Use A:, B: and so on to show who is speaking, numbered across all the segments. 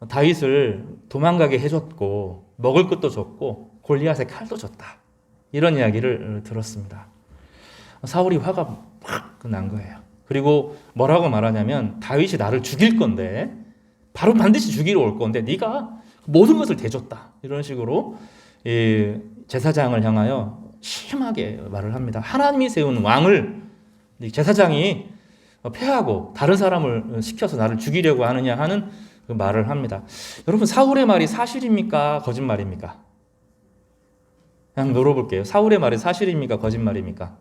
A: 다윗을 도망가게 해줬고 먹을 것도 줬고 골리앗의 칼도 줬다. 이런 이야기를 들었습니다. 사울이 화가 확 난 거예요. 그리고 뭐라고 말하냐면 다윗이 나를 죽일 건데 바로 반드시 죽이러 올 건데 네가 모든 것을 대줬다. 이런 식으로 제사장을 향하여 심하게 말을 합니다. 하나님이 세운 왕을 제사장이 폐하고 다른 사람을 시켜서 나를 죽이려고 하느냐 하는 그 말을 합니다. 여러분, 사울의 말이 사실입니까? 거짓말입니까? 그냥 물어볼게요. 사울의 말이 사실입니까? 거짓말입니까?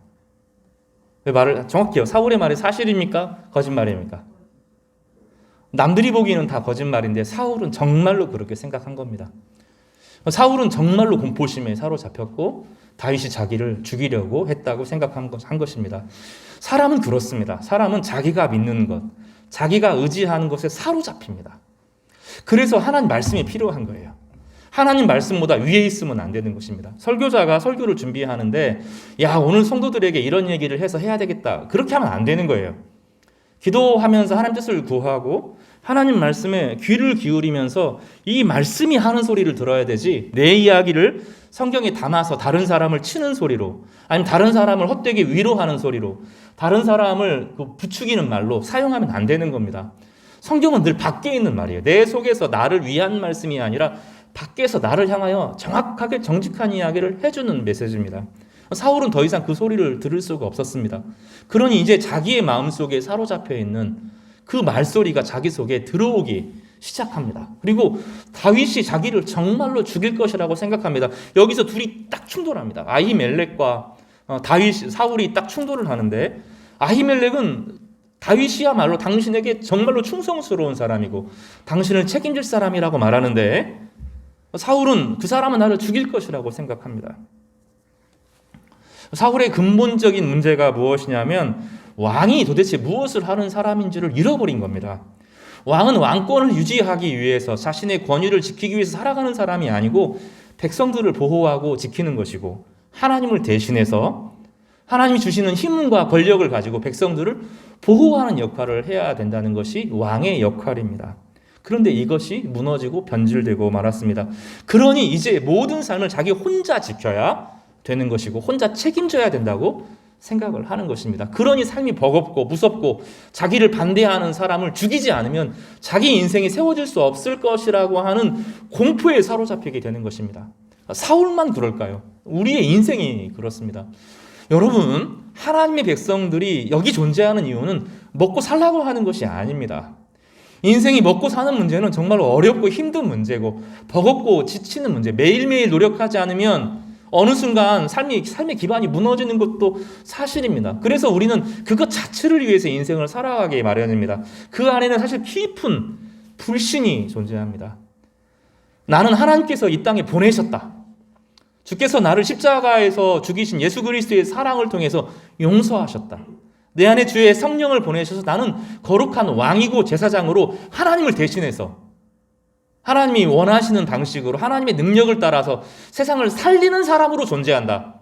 A: 왜 말을 정확히요. 사울의 말이 사실입니까? 거짓말입니까? 남들이 보기에는 다 거짓말인데 사울은 정말로 그렇게 생각한 겁니다. 사울은 정말로 공포심에 사로잡혔고 다윗이 자기를 죽이려고 했다고 생각한 것입니다. 사람은 그렇습니다. 사람은 자기가 믿는 것, 자기가 의지하는 것에 사로잡힙니다. 그래서 하나님 말씀이 필요한 거예요. 하나님 말씀보다 위에 있으면 안 되는 것입니다. 설교자가 설교를 준비하는데 야, 오늘 성도들에게 이런 얘기를 해서 해야 되겠다. 그렇게 하면 안 되는 거예요. 기도하면서 하나님 뜻을 구하고 하나님 말씀에 귀를 기울이면서 이 말씀이 하는 소리를 들어야 되지, 내 이야기를 성경에 담아서 다른 사람을 치는 소리로, 아니면 다른 사람을 헛되게 위로하는 소리로, 다른 사람을 부추기는 말로 사용하면 안 되는 겁니다. 성경은 늘 밖에 있는 말이에요. 내 속에서 나를 위한 말씀이 아니라 밖에서 나를 향하여 정확하게 정직한 이야기를 해주는 메시지입니다. 사울은 더 이상 그 소리를 들을 수가 없었습니다. 그러니 이제 자기의 마음속에 사로잡혀 있는 그 말소리가 자기 속에 들어오기 시작합니다. 그리고 다윗이 자기를 정말로 죽일 것이라고 생각합니다. 여기서 둘이 딱 충돌합니다. 아히멜렉과 사울이 딱 충돌을 하는데, 아히멜렉은 다윗이야말로 당신에게 정말로 충성스러운 사람이고 당신을 책임질 사람이라고 말하는데, 사울은 그 사람은 나를 죽일 것이라고 생각합니다. 사울의 근본적인 문제가 무엇이냐면 왕이 도대체 무엇을 하는 사람인지를 잃어버린 겁니다. 왕은 왕권을 유지하기 위해서 자신의 권위를 지키기 위해서 살아가는 사람이 아니고 백성들을 보호하고 지키는 것이고, 하나님을 대신해서 하나님이 주시는 힘과 권력을 가지고 백성들을 보호하는 역할을 해야 된다는 것이 왕의 역할입니다. 그런데 이것이 무너지고 변질되고 말았습니다. 그러니 이제 모든 삶을 자기 혼자 지켜야 되는 것이고 혼자 책임져야 된다고 생각을 하는 것입니다. 그러니 삶이 버겁고 무섭고 자기를 반대하는 사람을 죽이지 않으면 자기 인생이 세워질 수 없을 것이라고 하는 공포에 사로잡히게 되는 것입니다. 사울만 그럴까요? 우리의 인생이 그렇습니다. 여러분, 하나님의 백성들이 여기 존재하는 이유는 먹고 살라고 하는 것이 아닙니다. 인생이 먹고 사는 문제는 정말 어렵고 힘든 문제고 버겁고 지치는 문제, 매일매일 노력하지 않으면 어느 순간 삶의 기반이 무너지는 것도 사실입니다. 그래서 우리는 그것 자체를 위해서 인생을 살아가기 마련입니다. 그 안에는 사실 깊은 불신이 존재합니다. 나는 하나님께서 이 땅에 보내셨다. 주께서 나를 십자가에서 죽이신 예수 그리스도의 사랑을 통해서 용서하셨다. 내 안에 주의 성령을 보내셔서 나는 거룩한 왕이고 제사장으로 하나님을 대신해서 하나님이 원하시는 방식으로 하나님의 능력을 따라서 세상을 살리는 사람으로 존재한다.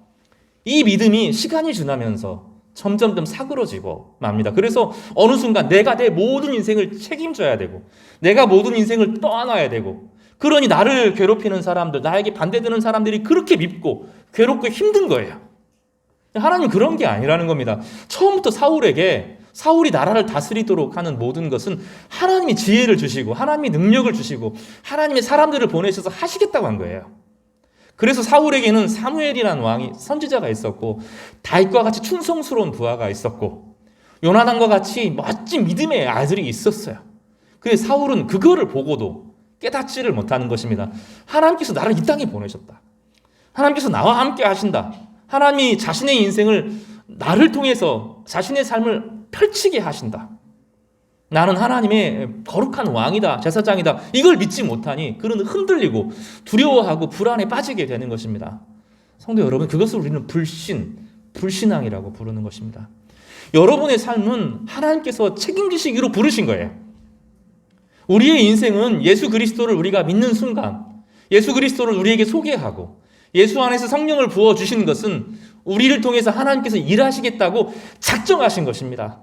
A: 이 믿음이 시간이 지나면서 점점 사그러지고 맙니다. 그래서 어느 순간 내가 내 모든 인생을 책임져야 되고 내가 모든 인생을 떠안아야 되고, 그러니 나를 괴롭히는 사람들, 나에게 반대되는 사람들이 그렇게 밉고 괴롭고 힘든 거예요. 하나님 그런 게 아니라는 겁니다. 처음부터 사울이 나라를 다스리도록 하는 모든 것은 하나님이 지혜를 주시고 하나님이 능력을 주시고 하나님의 사람들을 보내셔서 하시겠다고 한 거예요. 그래서 사울에게는 사무엘이라는 왕이 선지자가 있었고 다윗과 같이 충성스러운 부하가 있었고 요나단과 같이 멋진 믿음의 아들이 있었어요. 그래서 사울은 그거를 보고도 깨닫지를 못하는 것입니다. 하나님께서 나를 이 땅에 보내셨다. 하나님께서 나와 함께 하신다. 하나님이 자신의 인생을 나를 통해서 자신의 삶을 펼치게 하신다. 나는 하나님의 거룩한 왕이다, 제사장이다. 이걸 믿지 못하니 그는 흔들리고 두려워하고 불안에 빠지게 되는 것입니다. 성도 여러분, 그것을 우리는 불신앙이라고 부르는 것입니다. 여러분의 삶은 하나님께서 책임지시기로 부르신 거예요. 우리의 인생은 예수 그리스도를 우리가 믿는 순간, 예수 그리스도를 우리에게 소개하고 예수 안에서 성령을 부어주시는 것은 우리를 통해서 하나님께서 일하시겠다고 작정하신 것입니다.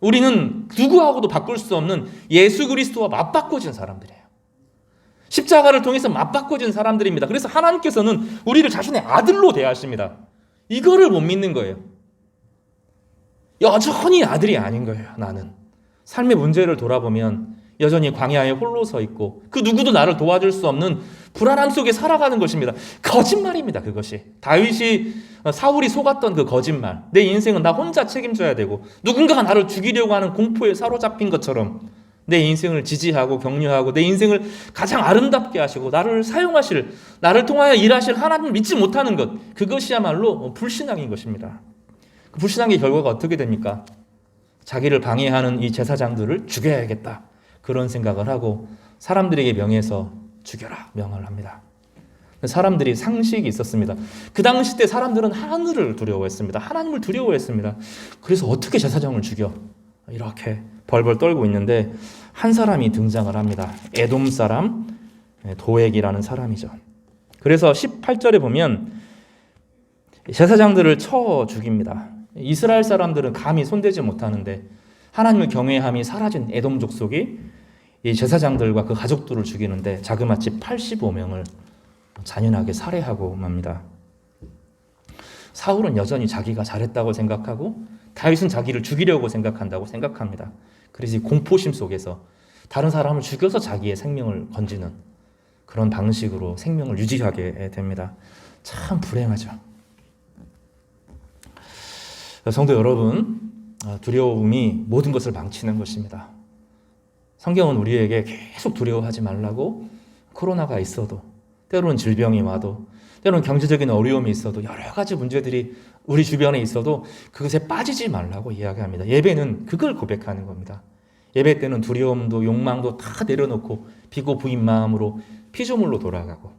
A: 우리는 누구하고도 바꿀 수 없는 예수 그리스도와 맞바꿔진 사람들이에요. 십자가를 통해서 맞바꿔진 사람들입니다. 그래서 하나님께서는 우리를 자신의 아들로 대하십니다. 이거를 못 믿는 거예요. 여전히 아들이 아닌 거예요. 나는 삶의 문제를 돌아보면 여전히 광야에 홀로 서 있고 그 누구도 나를 도와줄 수 없는 불안함 속에 살아가는 것입니다. 거짓말입니다. 그것이 사울이 속았던 그 거짓말, 내 인생은 나 혼자 책임져야 되고 누군가가 나를 죽이려고 하는 공포에 사로잡힌 것처럼 내 인생을 지지하고 격려하고 내 인생을 가장 아름답게 하시고 나를 사용하실, 나를 통하여 일하실 하나님을 믿지 못하는 것, 그것이야말로 불신앙인 것입니다. 그 불신앙의 결과가 어떻게 됩니까? 자기를 방해하는 이 제사장들을 죽여야겠다, 그런 생각을 하고 사람들에게 명해서 죽여라 명을 합니다. 사람들이 상식이 있었습니다. 그 당시 때 사람들은 하늘을 두려워했습니다. 하나님을 두려워했습니다. 그래서 어떻게 제사장을 죽여? 이렇게 벌벌 떨고 있는데 한 사람이 등장을 합니다. 에돔 사람 도액이라는 사람이죠. 그래서 18절에 보면 제사장들을 쳐 죽입니다. 이스라엘 사람들은 감히 손대지 못하는데 하나님을 경외함이 사라진 에돔 족속이 이 제사장들과 그 가족들을 죽이는데 자그마치 85명을 잔인하게 살해하고 맙니다. 사울은 여전히 자기가 잘했다고 생각하고 다윗은 자기를 죽이려고 생각한다고 생각합니다. 그래서 이 공포심 속에서 다른 사람을 죽여서 자기의 생명을 건지는 그런 방식으로 생명을 유지하게 됩니다. 참 불행하죠. 성도 여러분, 두려움이 모든 것을 망치는 것입니다. 성경은 우리에게 계속 두려워하지 말라고, 코로나가 있어도, 때로는 질병이 와도, 때로는 경제적인 어려움이 있어도, 여러 가지 문제들이 우리 주변에 있어도 그것에 빠지지 말라고 이야기합니다. 예배는 그걸 고백하는 겁니다. 예배 때는 두려움도 욕망도 다 내려놓고 비고 부인 마음으로 피조물로 돌아가고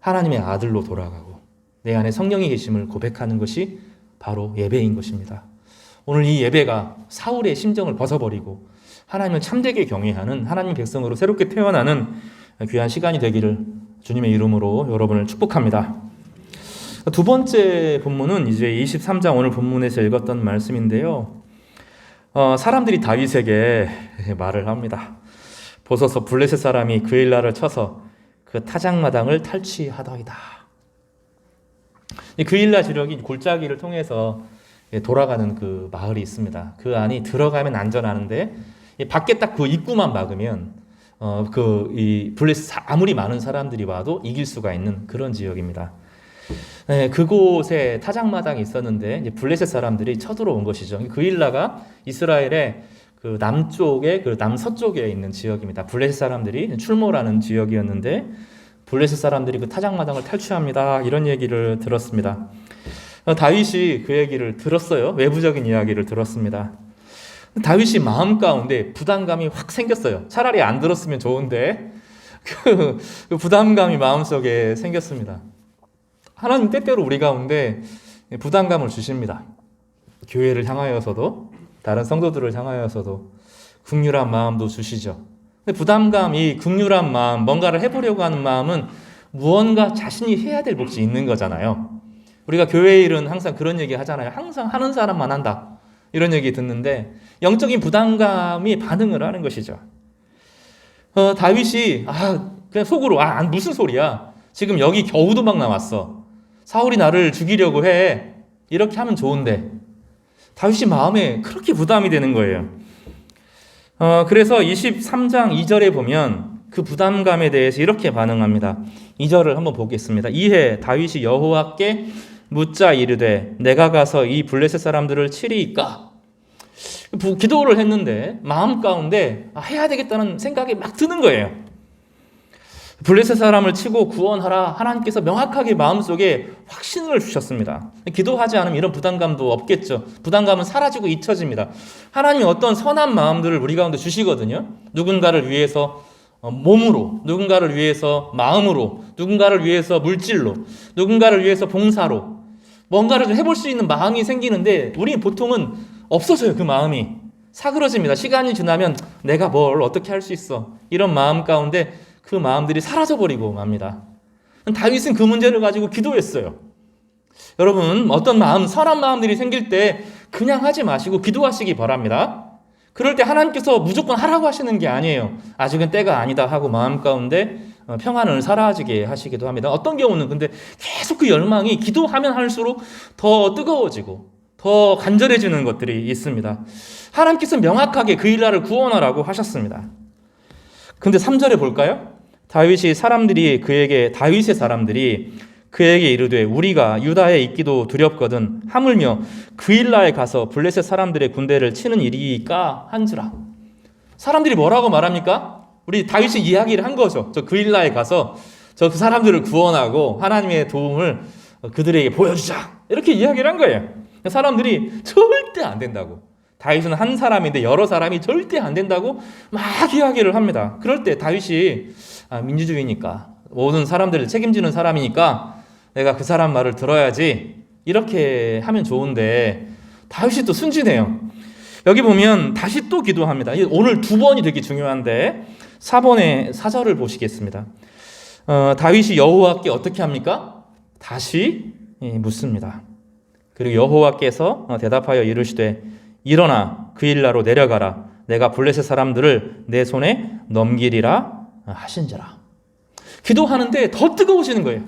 A: 하나님의 아들로 돌아가고 내 안에 성령이 계심을 고백하는 것이 바로 예배인 것입니다. 오늘 이 예배가 사울의 심정을 벗어버리고 하나님을 참되게 경외하는 하나님 백성으로 새롭게 태어나는 귀한 시간이 되기를 주님의 이름으로 여러분을 축복합니다. 두 번째 본문은 이제 23장 오늘 본문에서 읽었던 말씀인데요. 사람들이 다윗에게 말을 합니다. 보소서 블레셋 사람이 그일라를 쳐서 그 타작마당을 탈취하더이다. 그일라 지역이 골짜기를 통해서 돌아가는 그 마을이 있습니다. 그 안이 들어가면 안전하는데 밖에 딱 그 입구만 막으면 이 블레셋 아무리 많은 사람들이 와도 이길 수가 있는 그런 지역입니다. 그곳에 타작마당이 있었는데 이제 블레셋 사람들이 쳐들어온 것이죠. 그일라가 이스라엘의 그 남쪽에 그 남서쪽에 있는 지역입니다. 블레셋 사람들이 출몰하는 지역이었는데 블레셋 사람들이 그 타작마당을 탈취합니다. 이런 얘기를 들었습니다. 다윗이 그 얘기를 들었어요. 외부적인 이야기를 들었습니다. 다윗이 마음 가운데 부담감이 확 생겼어요. 차라리 안 들었으면 좋은데 그 부담감이 마음속에 생겼습니다. 하나님 때때로 우리 가운데 부담감을 주십니다. 교회를 향하여서도 다른 성도들을 향하여서도 긍휼한 마음도 주시죠. 근데 부담감, 이 긍휼한 마음, 뭔가를 해보려고 하는 마음은 무언가 자신이 해야 될 몫이 있는 거잖아요. 우리가 교회 일은 항상 그런 얘기 하잖아요. 항상 하는 사람만 한다, 이런 얘기 듣는데 영적인 부담감이 반응을 하는 것이죠. 다윗이 그냥 속으로 무슨 소리야, 지금 여기 겨우 도망 나왔어, 사울이 나를 죽이려고 해, 이렇게 하면 좋은데 다윗이 마음에 그렇게 부담이 되는 거예요. 그래서 23장 2절에 보면 그 부담감에 대해서 이렇게 반응합니다. 2절을 한번 보겠습니다. 이에 다윗이 여호와께 묻자 이르되 내가 가서 이 블레셋 사람들을 치리이까? 기도를 했는데 마음 가운데 해야 되겠다는 생각이 막 드는 거예요. 블레셋 사람을 치고 구원하라, 하나님께서 명확하게 마음속에 확신을 주셨습니다. 기도하지 않으면 이런 부담감도 없겠죠. 부담감은 사라지고 잊혀집니다. 하나님이 어떤 선한 마음들을 우리 가운데 주시거든요. 누군가를 위해서 몸으로, 누군가를 위해서 마음으로, 누군가를 위해서 물질로, 누군가를 위해서 봉사로 뭔가를 좀 해볼 수 있는 마음이 생기는데 우리 보통은 없어져요. 그 마음이 사그러집니다. 시간이 지나면 내가 뭘 어떻게 할 수 있어, 이런 마음 가운데 그 마음들이 사라져버리고 맙니다. 다윗은 그 문제를 가지고 기도했어요. 여러분, 어떤 마음, 선한 마음들이 생길 때 그냥 하지 마시고 기도하시기 바랍니다. 그럴 때 하나님께서 무조건 하라고 하시는 게 아니에요. 아직은 때가 아니다 하고 마음 가운데 평안을 사라지게 하시기도 합니다. 어떤 경우는 근데 계속 그 열망이 기도하면 할수록 더 뜨거워지고 더 간절해지는 것들이 있습니다. 하나님께서 명확하게 그 일날을 구원하라고 하셨습니다. 근데 3절에 볼까요? 다윗의 사람들이 그에게 이르되 우리가 유다에 있기도 두렵거든 하물며 그 일날에 가서 블레셋 사람들의 군대를 치는 일이까 한지라. 사람들이 뭐라고 말합니까? 우리 다윗이 이야기를 한 거죠. 저 그 일날에 가서 저 그 사람들을 구원하고 하나님의 도움을 그들에게 보여주자. 이렇게 이야기를 한 거예요. 사람들이 절대 안 된다고. 다윗은 한 사람인데 여러 사람이 절대 안 된다고 막 이야기를 합니다. 그럴 때 다윗이 민주주의니까 모든 사람들을 책임지는 사람이니까 내가 그 사람 말을 들어야지 이렇게 하면 좋은데 다윗이 또 순진해요. 여기 보면 다시 또 기도합니다. 오늘 두 번이 되게 중요한데 4번의 4절을 보시겠습니다. 다윗이 여호와께 어떻게 합니까? 다시 묻습니다. 그리고 여호와께서 대답하여 이르시되 일어나 그 일나로 내려가라. 내가 블레셋 사람들을 내 손에 넘기리라 하신지라. 기도하는데 더 뜨거워지는 거예요.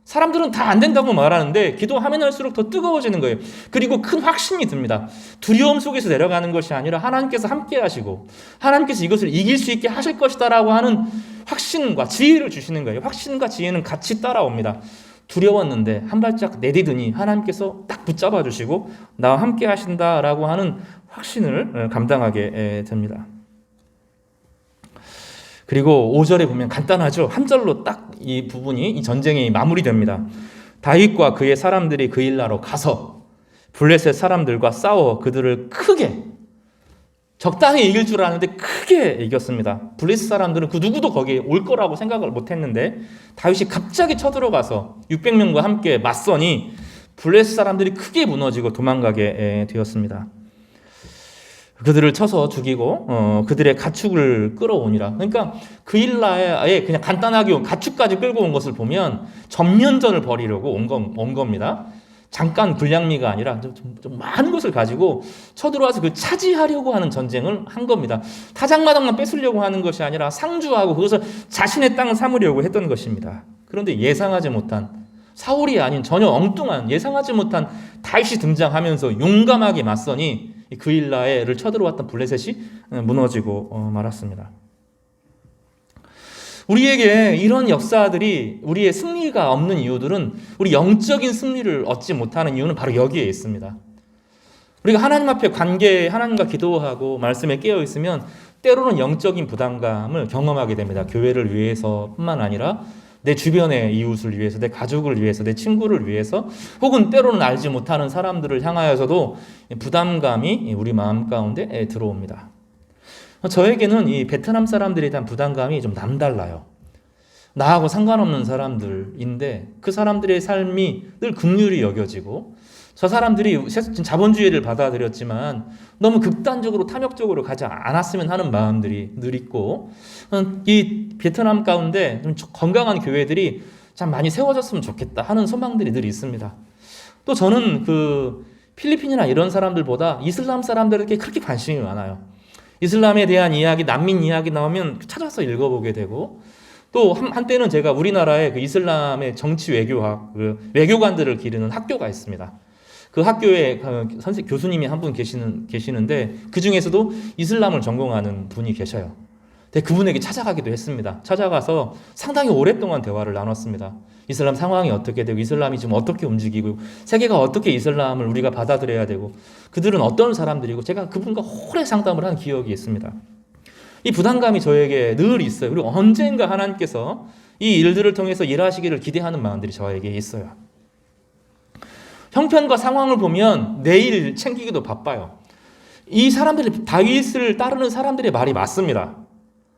A: 사람들은 다 안 된다고 말하는데 기도하면 할수록 더 뜨거워지는 거예요. 그리고 큰 확신이 듭니다. 두려움 속에서 내려가는 것이 아니라 하나님께서 함께 하시고 하나님께서 이것을 이길 수 있게 하실 것이다라고 하는 확신과 지혜를 주시는 거예요. 확신과 지혜는 같이 따라옵니다. 두려웠는데 한 발짝 내디드니 하나님께서 딱 붙잡아 주시고 나와 함께 하신다라고 하는 확신을 감당하게 됩니다. 그리고 5절에 보면 간단하죠. 한 절로 딱 이 부분이 이 전쟁이 마무리됩니다. 다윗과 그의 사람들이 그 일나로 가서 블레셋 사람들과 싸워 그들을 크게 적당히 이길 줄 아는데 크게 이겼습니다. 블레셋 사람들은 그 누구도 거기에 올 거라고 생각을 못했는데 다윗이 갑자기 쳐들어가서 600명과 함께 맞서니 블레셋 사람들이 크게 무너지고 도망가게 되었습니다. 그들을 쳐서 죽이고 그들의 가축을 끌어오니라. 그러니까 그 일날에 그냥 간단하게 가축까지 끌고 온 것을 보면 전면전을 벌이려고 온 겁니다. 잠깐 불량미가 아니라 좀 많은 것을 가지고 쳐들어와서 그 차지하려고 하는 전쟁을 한 겁니다. 타작마당만 뺏으려고 하는 것이 아니라 상주하고 그것을 자신의 땅을 삼으려고 했던 것입니다. 그런데 예상하지 못한 사울이 아닌 전혀 엉뚱한 예상하지 못한 다윗이 등장하면서 용감하게 맞서니 그 일날을 쳐들어왔던 블레셋이 무너지고 말았습니다. 우리에게 이런 역사들이 우리의 승리가 없는 이유들은 우리 영적인 승리를 얻지 못하는 이유는 바로 여기에 있습니다. 우리가 하나님 앞에 하나님과 기도하고 말씀에 깨어 있으면 때로는 영적인 부담감을 경험하게 됩니다. 교회를 위해서뿐만 아니라 내 주변의 이웃을 위해서, 내 가족을 위해서, 내 친구를 위해서 혹은 때로는 알지 못하는 사람들을 향하여서도 부담감이 우리 마음 가운데 들어옵니다. 저에게는 이 베트남 사람들에 대한 부담감이 좀 남달라요. 나하고 상관없는 사람들인데 그 사람들의 삶이 늘 긍휼히 여겨지고 저 사람들이 자본주의를 받아들였지만 너무 극단적으로 탐욕적으로 가지 않았으면 하는 마음들이 늘 있고 이 베트남 가운데 좀 건강한 교회들이 참 많이 세워졌으면 좋겠다 하는 소망들이 늘 있습니다. 또 저는 그 필리핀이나 이런 사람들보다 이슬람 사람들에게 그렇게 관심이 많아요. 이슬람에 대한 이야기, 난민 이야기 나오면 찾아서 읽어보게 되고 또 한때는 제가 우리나라에 그 이슬람의 정치 외교학, 그 외교관들을 기르는 학교가 있습니다. 그 학교에 교수님이 한 분 계시는데 그 중에서도 이슬람을 전공하는 분이 계셔요. 근데 그분에게 찾아가기도 했습니다. 찾아가서 상당히 오랫동안 대화를 나눴습니다. 이슬람 상황이 어떻게 되고 이슬람이 지금 어떻게 움직이고 세계가 어떻게 이슬람을 우리가 받아들여야 되고 그들은 어떤 사람들이고 제가 그분과 오래 상담을 한 기억이 있습니다. 이 부담감이 저에게 늘 있어요. 그리고 언젠가 하나님께서 이 일들을 통해서 일하시기를 기대하는 마음들이 저에게 있어요. 형편과 상황을 보면 내일 챙기기도 바빠요. 이 사람들이 다윗을 따르는 사람들의 말이 맞습니다.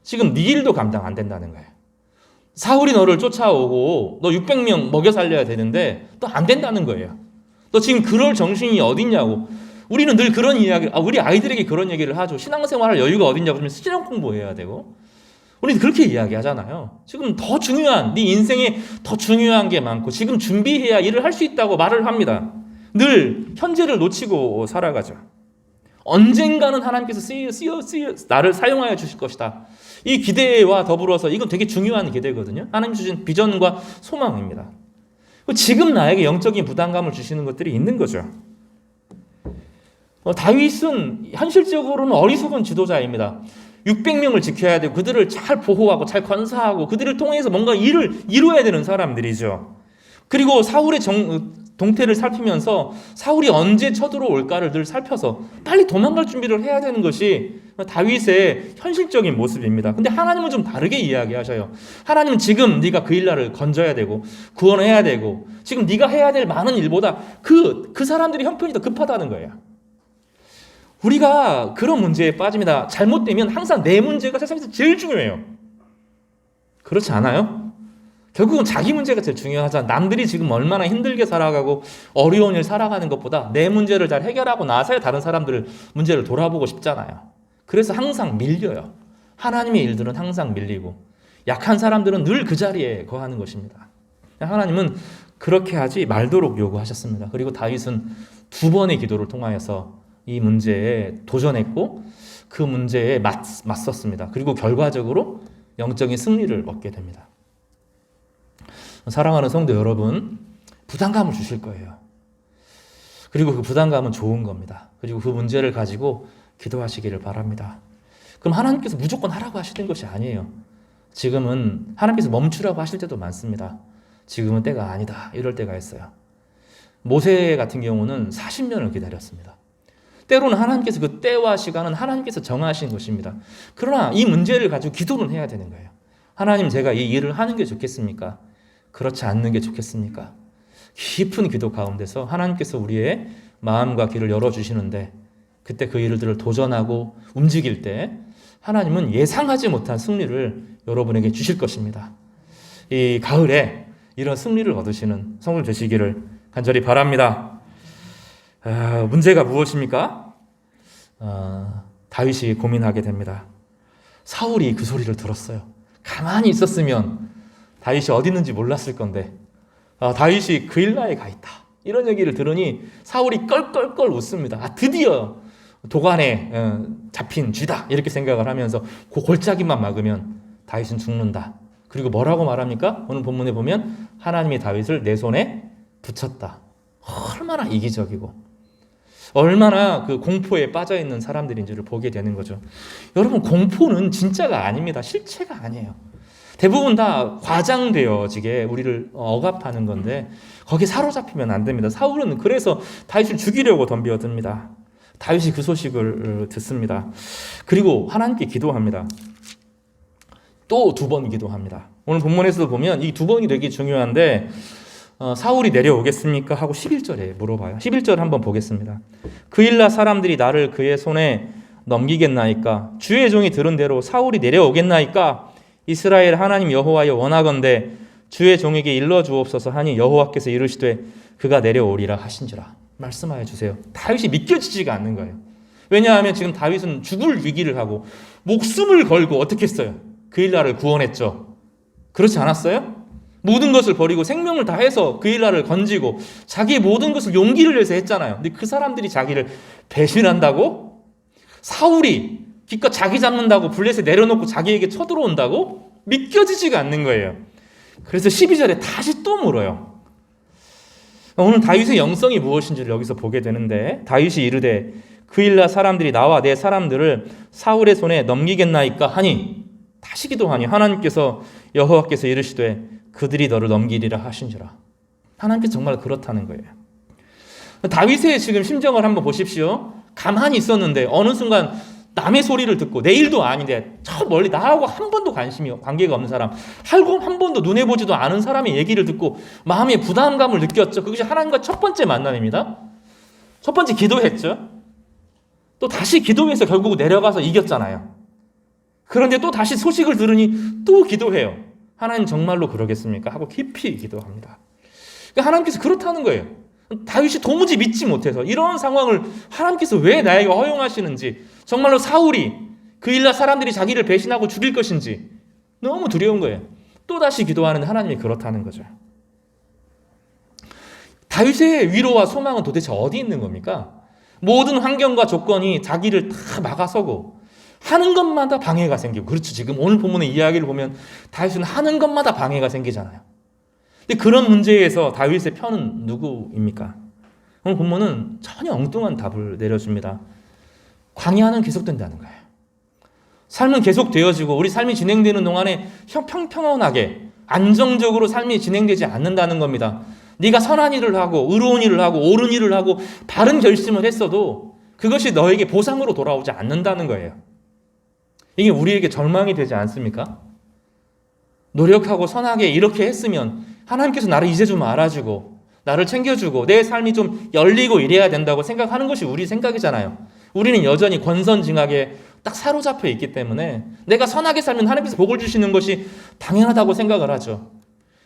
A: 지금 네 일도 감당 안 된다는 거예요. 사울이 너를 쫓아오고 너 600명 먹여 살려야 되는데 또 안 된다는 거예요. 너 지금 그럴 정신이 어딨냐고. 우리는 늘 그런 이야기를 우리 아이들에게 그런 얘기를 하죠. 신앙생활할 여유가 어딨냐고. 그러면 신앙 공부해야 되고. 우리는 그렇게 이야기하잖아요. 지금 더 중요한 네 인생에 더 중요한 게 많고 지금 준비해야 일을 할 수 있다고 말을 합니다. 늘 현재를 놓치고 살아가죠. 언젠가는 하나님께서 나를 사용하여 주실 것이다. 이 기대와 더불어서 이건 되게 중요한 기대거든요. 하나님 주신 비전과 소망입니다. 지금 나에게 영적인 부담감을 주시는 것들이 있는 거죠. 다윗은 현실적으로는 어리석은 지도자입니다. 600명을 지켜야 되고 그들을 잘 보호하고 잘 건사하고 그들을 통해서 뭔가 일을 이루어야 되는 사람들이죠. 그리고 사울의 동태를 살피면서 사울이 언제 쳐들어올까를 늘 살펴서 빨리 도망갈 준비를 해야 되는 것이 다윗의 현실적인 모습입니다. 근데 하나님은 좀 다르게 이야기하셔요. 하나님은 지금 네가 그 일날을 건져야 되고 구원해야 되고 지금 네가 해야 될 많은 일보다 그 사람들이 형편이 더 급하다는 거예요. 우리가 그런 문제에 빠집니다. 잘못되면 항상 내 문제가 세상에서 제일 중요해요. 그렇지 않아요? 결국은 자기 문제가 제일 중요하잖아. 남들이 지금 얼마나 힘들게 살아가고 어려운 일 살아가는 것보다 내 문제를 잘 해결하고 나서야 다른 사람들 문제를 돌아보고 싶잖아요. 그래서 항상 밀려요. 하나님의 일들은 항상 밀리고 약한 사람들은 늘 그 자리에 거하는 것입니다. 하나님은 그렇게 하지 말도록 요구하셨습니다. 그리고 다윗은 2번의 기도를 통하여서 이 문제에 도전했고 그 문제에 맞섰습니다. 그리고 결과적으로 영적인 승리를 얻게 됩니다. 사랑하는 성도 여러분, 부담감을 주실 거예요. 그리고 그 부담감은 좋은 겁니다. 그리고 그 문제를 가지고 기도하시기를 바랍니다. 그럼 하나님께서 무조건 하라고 하시는 것이 아니에요. 지금은 하나님께서 멈추라고 하실 때도 많습니다. 지금은 때가 아니다. 이럴 때가 있어요. 모세 같은 경우는 40년을 기다렸습니다. 때로는 하나님께서 그 때와 시간은 하나님께서 정하신 것입니다. 그러나 이 문제를 가지고 기도는 해야 되는 거예요. 하나님, 제가 이 일을 하는 게 좋겠습니까? 그렇지 않는 게 좋겠습니까? 깊은 기도 가운데서 하나님께서 우리의 마음과 귀를 열어주시는데 그때 그 일들을 도전하고 움직일 때 하나님은 예상하지 못한 승리를 여러분에게 주실 것입니다. 이 가을에 이런 승리를 얻으시는 성도 되시기를 간절히 바랍니다. 문제가 무엇입니까? 다윗이 고민하게 됩니다. 사울이 그 소리를 들었어요. 가만히 있었으면 다윗이 어디 있는지 몰랐을 건데 다윗이 그일라에 가 있다. 이런 얘기를 들으니 사울이 껄껄껄 웃습니다. 드디어 도관에 잡힌 쥐다. 이렇게 생각을 하면서 그 골짜기만 막으면 다윗은 죽는다. 그리고 뭐라고 말합니까? 오늘 본문에 보면 하나님이 다윗을 내 손에 붙였다. 얼마나 이기적이고 얼마나 그 공포에 빠져있는 사람들인지를 보게 되는 거죠. 여러분, 공포는 진짜가 아닙니다. 실체가 아니에요. 대부분 다 과장되어지게 우리를 억압하는 건데 거기에 사로잡히면 안 됩니다. 사울은 그래서 다윗을 죽이려고 덤벼듭니다. 다윗이 그 소식을 듣습니다. 그리고 하나님께 기도합니다. 또 2번 기도합니다. 오늘 본문에서도 보면 이 2번이 되게 중요한데 사울이 내려오겠습니까? 하고 11절에 물어봐요. 11절 한번 보겠습니다. 그일라 사람들이 나를 그의 손에 넘기겠나이까? 주의 종이 들은 대로 사울이 내려오겠나이까? 이스라엘 하나님 여호와여 원하건대 주의 종에게 일러 주옵소서 하니 여호와께서 이르시되 그가 내려오리라 하신지라. 말씀하여 주세요. 다윗이 믿겨지지가 않는 거예요. 왜냐하면 지금 다윗은 죽을 위기를 하고 목숨을 걸고 어떻게 했어요? 그일라를 구원했죠. 그렇지 않았어요? 모든 것을 버리고 생명을 다해서 그일라를 건지고 자기의 모든 것을 용기를 내서 했잖아요. 근데 그 사람들이 자기를 배신한다고? 사울이 기껏 자기 잡는다고 블레셋에 내려놓고 자기에게 쳐들어온다고? 믿겨지지가 않는 거예요. 그래서 12절에 다시 또 물어요. 오늘 다윗의 영성이 무엇인지를 여기서 보게 되는데 다윗이 이르되 그일라 사람들이 나와 내 사람들을 사울의 손에 넘기겠나이까 하니 다시 기도하니 하나님께서 여호와께서 이르시되 그들이 너를 넘기리라 하신지라. 하나님께서 정말 그렇다는 거예요. 다윗의 지금 심정을 한번 보십시오. 가만히 있었는데 어느 순간 남의 소리를 듣고 내 일도 아닌데 저 멀리 나하고 한 번도 관계가 없는 사람, 한 번도 눈에 보지도 않은 사람의 얘기를 듣고 마음에 부담감을 느꼈죠. 그것이 하나님과 첫 번째 만남입니다. 첫 번째 기도했죠. 또 다시 기도해서 결국 내려가서 이겼잖아요. 그런데 또 다시 소식을 들으니 또 기도해요. 하나님 정말로 그러겠습니까? 하고 깊이 기도합니다. 그러니까 하나님께서 그렇다는 거예요. 다윗이 도무지 믿지 못해서 이런 상황을 하나님께서 왜 나에게 허용하시는지, 정말로 사울이 그일라 사람들이 자기를 배신하고 죽일 것인지 너무 두려운 거예요. 또다시 기도하는데 하나님이 그렇다는 거죠. 다윗의 위로와 소망은 도대체 어디 있는 겁니까? 모든 환경과 조건이 자기를 다 막아서고 하는 것마다 방해가 생기고, 그렇죠. 지금 오늘 본문의 이야기를 보면 다윗은 하는 것마다 방해가 생기잖아요. 근데 그런 문제에서 다윗의 편은 누구입니까? 오늘 본문은 전혀 엉뚱한 답을 내려줍니다. 광야는 계속된다는 거예요. 삶은 계속 되어지고 우리 삶이 진행되는 동안에 평평하게 안정적으로 삶이 진행되지 않는다는 겁니다. 네가 선한 일을 하고 의로운 일을 하고 옳은 일을 하고 바른 결심을 했어도 그것이 너에게 보상으로 돌아오지 않는다는 거예요. 이게 우리에게 절망이 되지 않습니까? 노력하고 선하게 이렇게 했으면 하나님께서 나를 이제 좀 알아주고 나를 챙겨주고 내 삶이 좀 열리고 이래야 된다고 생각하는 것이 우리 생각이잖아요. 우리는 여전히 권선징악에 딱 사로잡혀 있기 때문에 내가 선하게 살면 하나님께서 복을 주시는 것이 당연하다고 생각을 하죠.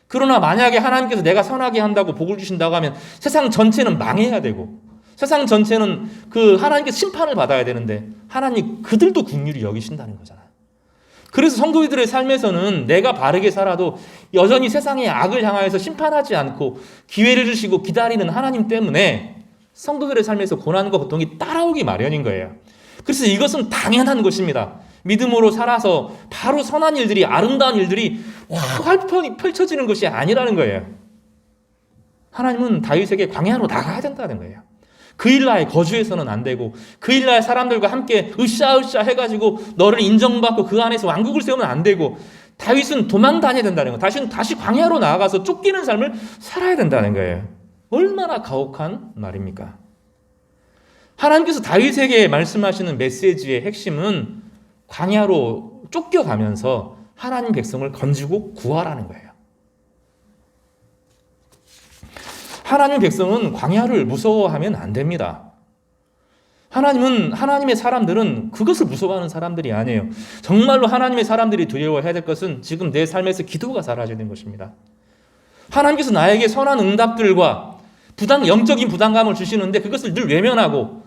A: 그러나 만약에 하나님께서 내가 선하게 한다고 복을 주신다고 하면 세상 전체는 망해야 되고 세상 전체는 그 하나님께서 심판을 받아야 되는데 하나님 그들도 긍휼히 여기신다는 거잖아요. 그래서 성도들의 삶에서는 내가 바르게 살아도 여전히 세상의 악을 향하여서 심판하지 않고 기회를 주시고 기다리는 하나님 때문에 성도들의 삶에서 고난과 고통이 따라오기 마련인 거예요. 그래서 이것은 당연한 것입니다. 믿음으로 살아서 바로 선한 일들이, 아름다운 일들이 활편이 펼쳐지는 것이 아니라는 거예요. 하나님은 다윗에게 광야로 나가야 된다는 거예요. 그 일나에 거주해서는 안 되고 그 일나에 사람들과 함께 으쌰으쌰 해가지고 너를 인정받고 그 안에서 왕국을 세우면 안 되고 다윗은 도망 다녀야 된다는 거예요. 다시 광야로 나아가서 쫓기는 삶을 살아야 된다는 거예요. 얼마나 가혹한 말입니까? 하나님께서 다윗에게 말씀하시는 메시지의 핵심은 광야로 쫓겨가면서 하나님 백성을 건지고 구하라는 거예요. 하나님 백성은 광야를 무서워하면 안 됩니다. 하나님의 사람들은 그것을 무서워하는 사람들이 아니에요. 정말로 하나님의 사람들이 두려워해야 될 것은 지금 내 삶에서 기도가 사라지는 것입니다. 하나님께서 나에게 선한 응답들과 영적인 부담감을 주시는데 그것을 늘 외면하고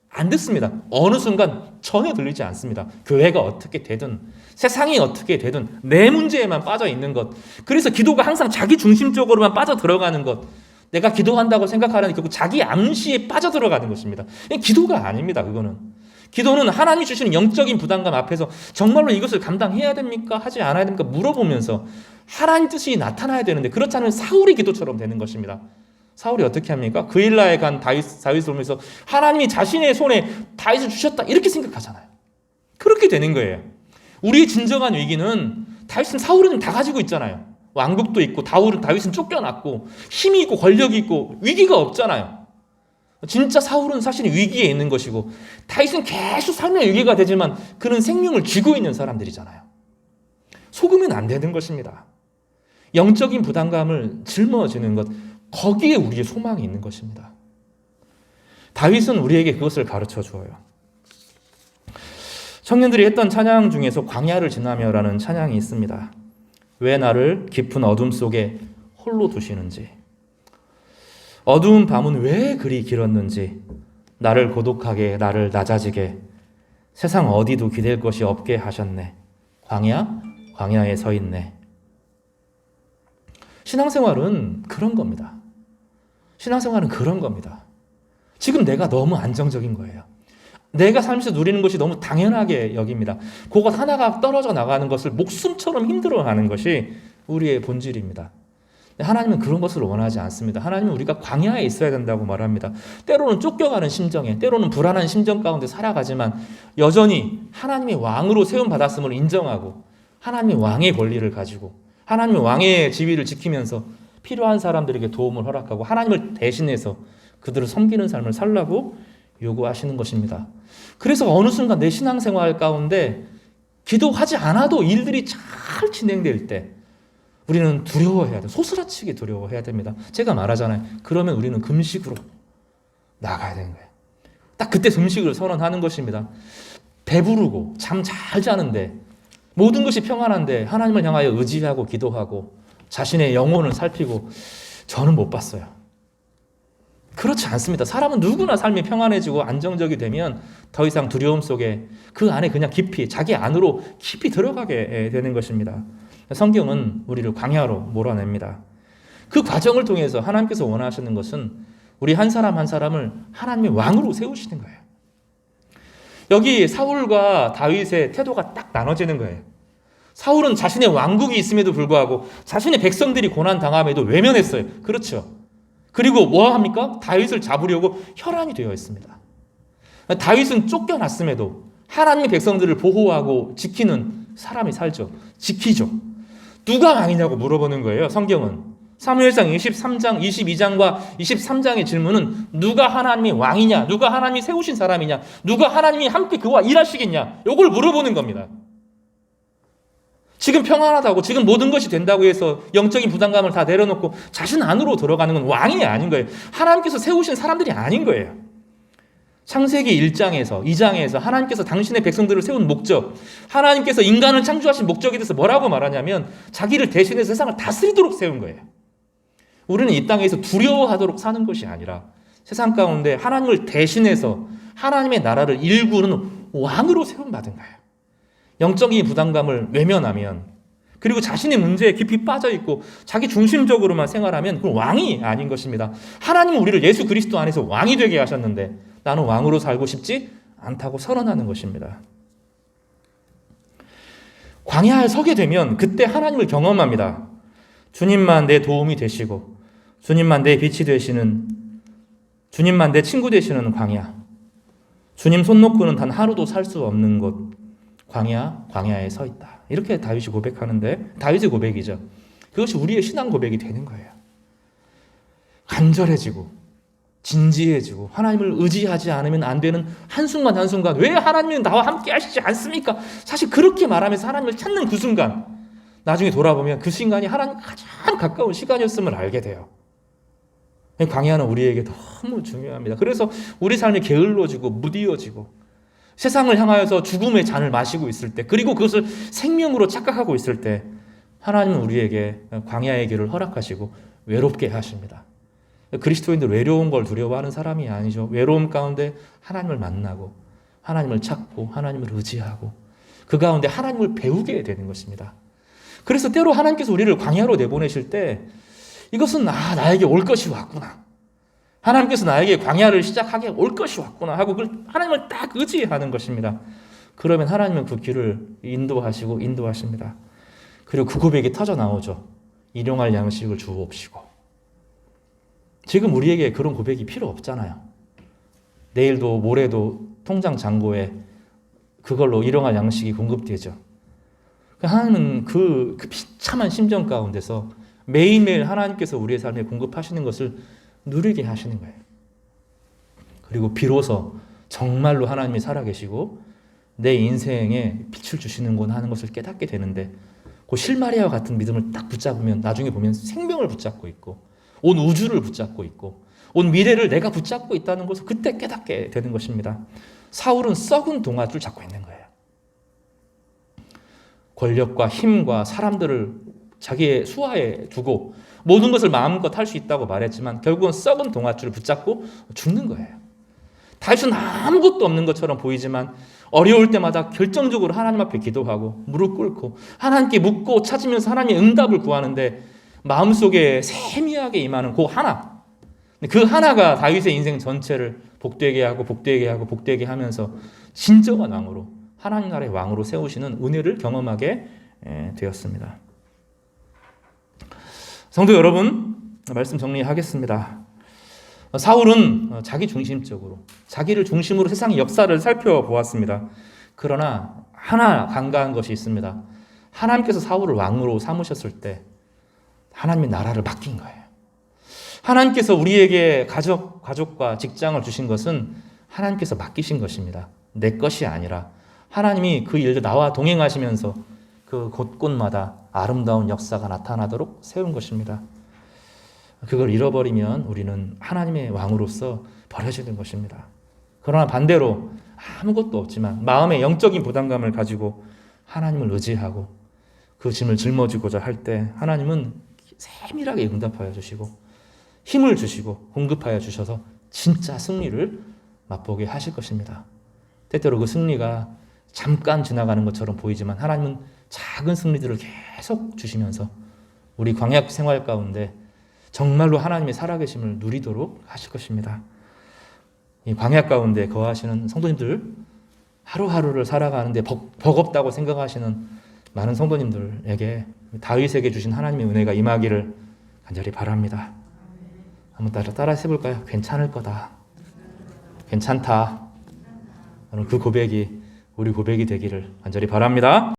A: 안 듣습니다. 어느 순간 전혀 들리지 않습니다. 교회가 어떻게 되든 세상이 어떻게 되든 내 문제에만 빠져 있는 것. 그래서 기도가 항상 자기 중심적으로만 빠져 들어가는 것. 내가 기도한다고 생각하려니 결국 자기 암시에 빠져 들어가는 것입니다. 기도가 아닙니다. 그거는. 기도는 하나님이 주시는 영적인 부담감 앞에서 정말로 이것을 감당해야 됩니까? 하지 않아야 됩니까? 물어보면서 하나님 뜻이 나타나야 되는데 그렇지 않으면 사울의 기도처럼 되는 것입니다. 사울이 어떻게 합니까? 그 일나에 간 다윗을 보면서 하나님이 자신의 손에 다윗을 주셨다 이렇게 생각하잖아요. 그렇게 되는 거예요. 우리의 진정한 위기는 다윗은 사울은 다 가지고 있잖아요. 왕국도 있고 다윗은 쫓겨났고 힘이 있고 권력이 있고 위기가 없잖아요. 진짜 사울은 사실 위기에 있는 것이고 다윗은 계속 삶의 위기가 되지만 그는 생명을 쥐고 있는 사람들이잖아요. 속으면 안 되는 것입니다. 영적인 부담감을 짊어지는 것, 거기에 우리의 소망이 있는 것입니다. 다윗은 우리에게 그것을 가르쳐 주어요. 청년들이 했던 찬양 중에서 광야를 지나며라는 찬양이 있습니다. 왜 나를 깊은 어둠 속에 홀로 두시는지, 어두운 밤은 왜 그리 길었는지, 나를 고독하게 나를 낮아지게 세상 어디도 기댈 것이 없게 하셨네. 광야에 서 있네. 신앙생활은 그런 겁니다. 신앙생활은 그런 겁니다. 지금 내가 너무 안정적인 거예요. 내가 삶에서 누리는 것이 너무 당연하게 여깁니다. 그것 하나가 떨어져 나가는 것을 목숨처럼 힘들어하는 것이 우리의 본질입니다. 하나님은 그런 것을 원하지 않습니다. 하나님은 우리가 광야에 있어야 된다고 말합니다. 때로는 쫓겨가는 심정에, 때로는 불안한 심정 가운데 살아가지만 여전히 하나님의 왕으로 세움받았음을 인정하고 하나님의 왕의 권리를 가지고 하나님의 왕의 지위를 지키면서 필요한 사람들에게 도움을 허락하고 하나님을 대신해서 그들을 섬기는 삶을 살라고 요구하시는 것입니다. 그래서 어느 순간 내 신앙생활 가운데 기도하지 않아도 일들이 잘 진행될 때 우리는 두려워해야 돼. 소스라치게 두려워해야 됩니다. 제가 말하잖아요. 그러면 우리는 금식으로 나가야 되는 거예요. 딱 그때 금식을 선언하는 것입니다. 배부르고 잠 잘 자는데 모든 것이 평안한데 하나님을 향하여 의지하고 기도하고 자신의 영혼을 살피고 저는 못 봤어요. 그렇지 않습니다. 사람은 누구나 삶이 평안해지고 안정적이 되면 더 이상 두려움 속에 그 안에 그냥 깊이 자기 안으로 깊이 들어가게 되는 것입니다. 성경은 우리를 광야로 몰아냅니다. 그 과정을 통해서 하나님께서 원하시는 것은 우리 한 사람 한 사람을 하나님의 왕으로 세우시는 거예요. 여기 사울과 다윗의 태도가 딱 나눠지는 거예요. 사울은 자신의 왕국이 있음에도 불구하고 자신의 백성들이 고난당함에도 외면했어요. 그렇죠. 그리고 뭐 합니까? 다윗을 잡으려고 혈안이 되어 있습니다. 다윗은 쫓겨났음에도 하나님의 백성들을 보호하고 지키는 사람이 살죠. 지키죠. 누가 왕이냐고 물어보는 거예요. 성경은. 사무엘상 23장, 22장과 23장의 질문은 누가 하나님의 왕이냐? 누가 하나님이 세우신 사람이냐? 누가 하나님이 함께 그와 일하시겠냐? 이걸 물어보는 겁니다. 지금 평안하다고, 지금 모든 것이 된다고 해서 영적인 부담감을 다 내려놓고 자신 안으로 들어가는 건 왕이 아닌 거예요. 하나님께서 세우신 사람들이 아닌 거예요. 창세기 1장에서 2장에서 하나님께서 당신의 백성들을 세운 목적, 하나님께서 인간을 창조하신 목적에 대해서 뭐라고 말하냐면 자기를 대신해서 세상을 다스리도록 세운 거예요. 우리는 이 땅에서 두려워하도록 사는 것이 아니라 세상 가운데 하나님을 대신해서 하나님의 나라를 일구는 왕으로 세움받은 거예요. 영적인 부담감을 외면하면, 그리고 자신의 문제에 깊이 빠져있고 자기 중심적으로만 생활하면 그건 왕이 아닌 것입니다. 하나님은 우리를 예수 그리스도 안에서 왕이 되게 하셨는데 나는 왕으로 살고 싶지 않다고 선언하는 것입니다. 광야에 서게 되면 그때 하나님을 경험합니다. 주님만 내 도움이 되시고 주님만 내 빛이 되시는, 주님만 내 친구 되시는 광야, 주님 손 놓고는 단 하루도 살 수 없는 곳 광야에 서 있다. 이렇게 다윗이 고백하는데, 다윗의 고백이죠. 그것이 우리의 신앙 고백이 되는 거예요. 간절해지고 진지해지고 하나님을 의지하지 않으면 안 되는 한순간 한순간, 왜 하나님은 나와 함께 하시지 않습니까? 사실 그렇게 말하면서 하나님을 찾는 그 순간, 나중에 돌아보면 그 순간이 하나님 가장 가까운 시간이었음을 알게 돼요. 광야는 우리에게 너무 중요합니다. 그래서 우리 삶이 게을러지고 무디어지고 세상을 향하여서 죽음의 잔을 마시고 있을 때, 그리고 그것을 생명으로 착각하고 있을 때 하나님은 우리에게 광야의 길을 허락하시고 외롭게 하십니다. 그리스도인들 외로운 걸 두려워하는 사람이 아니죠. 외로움 가운데 하나님을 만나고 하나님을 찾고 하나님을 의지하고 그 가운데 하나님을 배우게 되는 것입니다. 그래서 때로 하나님께서 우리를 광야로 내보내실 때 이것은 나에게 올 것이 왔구나, 하나님께서 나에게 광야를 시작하게 올 것이 왔구나 하고 하나님을 딱 의지하는 것입니다. 그러면 하나님은 그 길을 인도하십니다. 그리고 그 고백이 터져 나오죠. 일용할 양식을 주옵시고. 지금 우리에게 그런 고백이 필요 없잖아요. 내일도 모레도 통장 잔고에 그걸로 일용할 양식이 공급되죠. 하나님은 그 비참한 심정 가운데서 매일매일 하나님께서 우리의 삶에 공급하시는 것을 누리게 하시는 거예요. 그리고 비로소 정말로 하나님이 살아계시고 내 인생에 빛을 주시는구나 하는 것을 깨닫게 되는데, 그 실마리아와 같은 믿음을 딱 붙잡으면 나중에 보면 생명을 붙잡고 있고 온 우주를 붙잡고 있고 온 미래를 내가 붙잡고 있다는 것을 그때 깨닫게 되는 것입니다. 사울은 썩은 동아줄 잡고 있는 거예요. 권력과 힘과 사람들을 자기의 수하에 두고 모든 것을 마음껏 할 수 있다고 말했지만 결국은 썩은 동아줄을 붙잡고 죽는 거예요. 다윗은 아무것도 없는 것처럼 보이지만 어려울 때마다 결정적으로 하나님 앞에 기도하고 무릎 꿇고 하나님께 묻고 찾으면서 하나님의 응답을 구하는데 마음속에 세미하게 임하는 그 하나, 그 하나가 다윗의 인생 전체를 복되게 하고 복되게 하고 복되게 하면서 진정한 왕으로, 하나님 나라의 왕으로 세우시는 은혜를 경험하게 되었습니다. 성도 여러분, 말씀 정리하겠습니다. 사울은 자기 중심적으로, 자기를 중심으로 세상의 역사를 살펴보았습니다. 그러나 하나 간과한 것이 있습니다. 하나님께서 사울을 왕으로 삼으셨을 때 하나님의 나라를 맡긴 거예요. 하나님께서 우리에게 가족과 직장을 주신 것은 하나님께서 맡기신 것입니다. 내 것이 아니라 하나님이 그 일을 나와 동행하시면서 그 곳곳마다 아름다운 역사가 나타나도록 세운 것입니다. 그걸 잃어버리면 우리는 하나님의 왕으로서 버려지는 것입니다. 그러나 반대로 아무것도 없지만 마음의 영적인 부담감을 가지고 하나님을 의지하고 그 짐을 짊어지고자 할 때 하나님은 세밀하게 응답하여 주시고 힘을 주시고 공급하여 주셔서 진짜 승리를 맛보게 하실 것입니다. 때때로 그 승리가 잠깐 지나가는 것처럼 보이지만 하나님은 작은 승리들을 계속 주시면서 우리 광야 생활 가운데 정말로 하나님의 살아계심을 누리도록 하실 것입니다. 이 광야 가운데 거하시는 성도님들, 하루하루를 살아가는데 버겁다고 생각하시는 많은 성도님들에게 다윗에게 주신 하나님의 은혜가 임하기를 간절히 바랍니다. 한번 따라 해볼까요? 괜찮을 거다. 괜찮다. 그 고백이 우리 고백이 되기를 간절히 바랍니다.